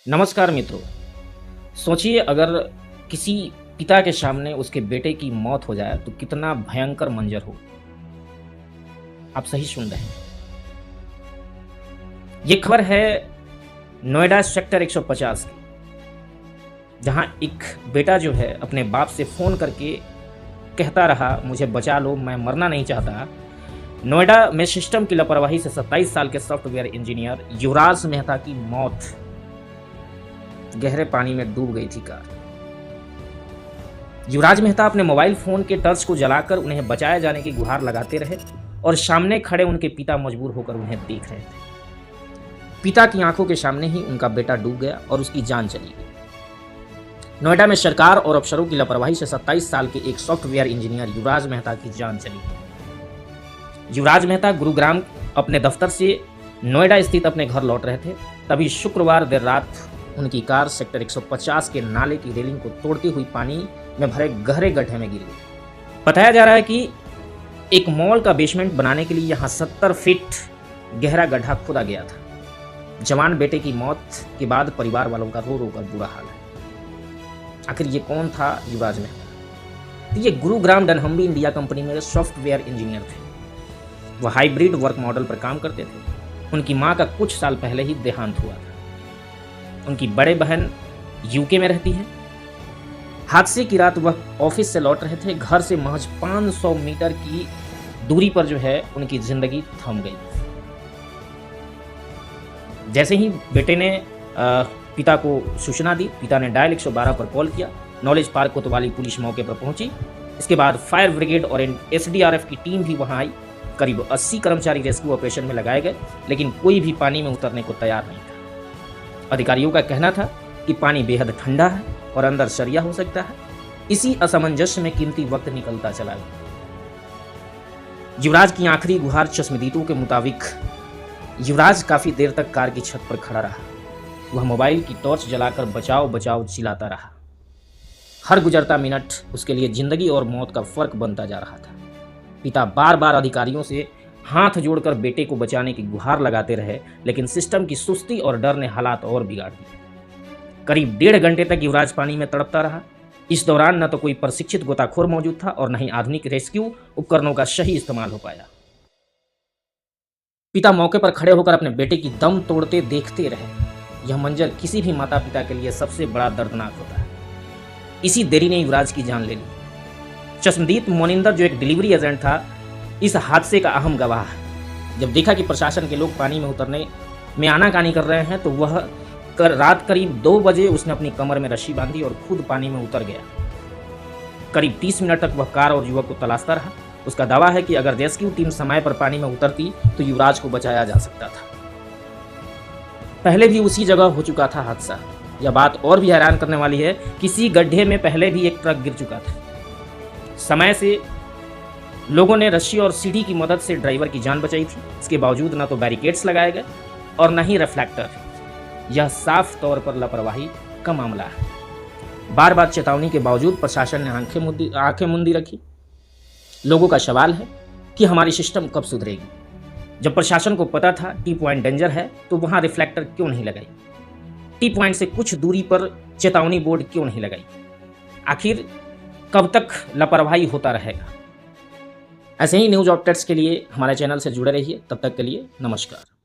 नमस्कार मित्रों। सोचिए अगर किसी पिता के सामने उसके बेटे की मौत हो जाए तो कितना भयंकर मंजर हो। आप सही सुन रहे हैं। ये खबर है नोएडा सेक्टर 150 की, जहां एक बेटा जो है अपने बाप से फ़ोन करके कहता रहा, मुझे बचा लो, मैं मरना नहीं चाहता। नोएडा में सिस्टम की लापरवाही से 27 साल के सॉफ्टवेयर इंजीनियर युवराज मेहता की मौत। गहरे पानी में डूब गई थी कार। युवराज मेहता अपने मोबाइल फोन के टर्च को जलाकर उन्हें बचाए जाने की गुहार लगाते रहे और सामने खड़े उनके पिता मजबूर होकर उन्हें देख रहे थे। पिता की आंखों के सामने ही उनका बेटा डूब गया और उसकी जान चली गई। नोएडा में सरकार और अफसरों की लापरवाही से 27 साल के एक सॉफ्टवेयर इंजीनियर युवराज मेहता की जान चली गई। युवराज मेहता गुरुग्राम अपने दफ्तर से नोएडा स्थित अपने घर लौट रहे थे। तभी शुक्रवार देर रात उनकी कार सेक्टर 150 के नाले की रेलिंग को तोड़ती हुई पानी में भरे गहरे गड्ढे में गिर गई। बताया जा रहा है कि एक मॉल का बेसमेंट बनाने के लिए यहां 70 फीट गहरा गड्ढा खोदा गया था। जवान बेटे की मौत के बाद परिवार वालों का रो रो कर बुरा हाल है। आखिर ये कौन था युवराज मेहता? तो ये गुरुग्राम डनहम्बी इंडिया कंपनी में सॉफ्टवेयर इंजीनियर थे। वह हाइब्रिड वर्क मॉडल पर काम करते थे। उनकी मां का कुछ साल पहले ही देहांत हुआ था। उनकी बड़े बहन यूके में रहती है। हादसे की रात वह ऑफिस से लौट रहे थे। घर से महज 500 मीटर की दूरी पर जो है उनकी जिंदगी थम गई। जैसे ही बेटे ने पिता को सूचना दी, पिता ने डायल 112 पर कॉल किया। नॉलेज पार्क कोतवाली पुलिस मौके पर पहुंची। इसके बाद फायर ब्रिगेड और एसडीआरएफ की टीम भी वहां आई। करीब 80 कर्मचारी रेस्क्यू ऑपरेशन में लगाए गए, लेकिन कोई भी पानी में उतरने को तैयार नहीं था। अधिकारियों का कहना था कि पानी बेहद ठंडा है और अंदर सरिया हो सकता है। इसी असमंजस्य में कीमती वक्त निकलता चला गया। युवराज की आखिरी गुहार चश्मदीदों के मुताबिक युवराज काफी देर तक कार की छत पर खड़ा रहा। वह मोबाइल की टॉर्च जलाकर बचाओ बचाओ चिल्लाता रहा। हर गुजरता मिनट उसके लिए जिंदगी और मौत का फर्क बनता जा रहा था। पिता बार बार अधिकारियों से हाथ जोड़कर बेटे को बचाने की गुहार लगाते रहे, लेकिन सिस्टम की सुस्ती और डर ने हालात और बिगाड़ दिए। करीब 1.5 घंटे तक युवराज पानी में तड़पता रहा। इस दौरान न तो कोई प्रशिक्षित गोताखोर मौजूद था और न ही आधुनिक रेस्क्यू उपकरणों का सही इस्तेमाल हो पाया। पिता मौके पर खड़े होकर अपने बेटे की दम तोड़ते देखते रहे। यह मंजर किसी भी माता पिता के लिए सबसे बड़ा दर्दनाक होता है। इसी देरी ने युवराज की जान ले ली। चश्मदीद मोनिंदर, जो एक डिलीवरी एजेंट था, इस हादसे का अहम गवाह है। जब देखा कि प्रशासन के लोग पानी में उतरने में आनाकानी कर रहे हैं तो वह रात करीब 2 बजे उसने अपनी कमर में रस्सी बांधी और खुद पानी में उतर गया। करीब 30 मिनट तक वह कार और युवक को तलाशता रहा। उसका दावा है कि अगर रेस्क्यू टीम समय पर पानी में उतरती तो युवराज को बचाया जा सकता था। पहले भी उसी जगह हो चुका था हादसा। यह बात और भी हैरान करने वाली है, किसी गड्ढे में पहले भी एक ट्रक गिर चुका था। समय से लोगों ने रस्सी और सीढ़ी की मदद से ड्राइवर की जान बचाई थी। इसके बावजूद न तो बैरिकेड्स लगाए गए और न ही रिफ्लेक्टर। यह साफ तौर पर लापरवाही का मामला है। बार बार चेतावनी के बावजूद प्रशासन ने आंखें मूंदी रखी। लोगों का सवाल है कि हमारी सिस्टम कब सुधरेगी? जब प्रशासन को पता था टी पॉइंट डेंजर है तो वहां रिफ्लेक्टर क्यों नहीं लगाई? टी पॉइंट से कुछ दूरी पर चेतावनी बोर्ड क्यों नहीं लगाई? आखिर कब तक लापरवाही होता रहेगा? ऐसे ही न्यूज़ अपडेट्स के लिए हमारे चैनल से जुड़े रहिए। तब तक के लिए नमस्कार।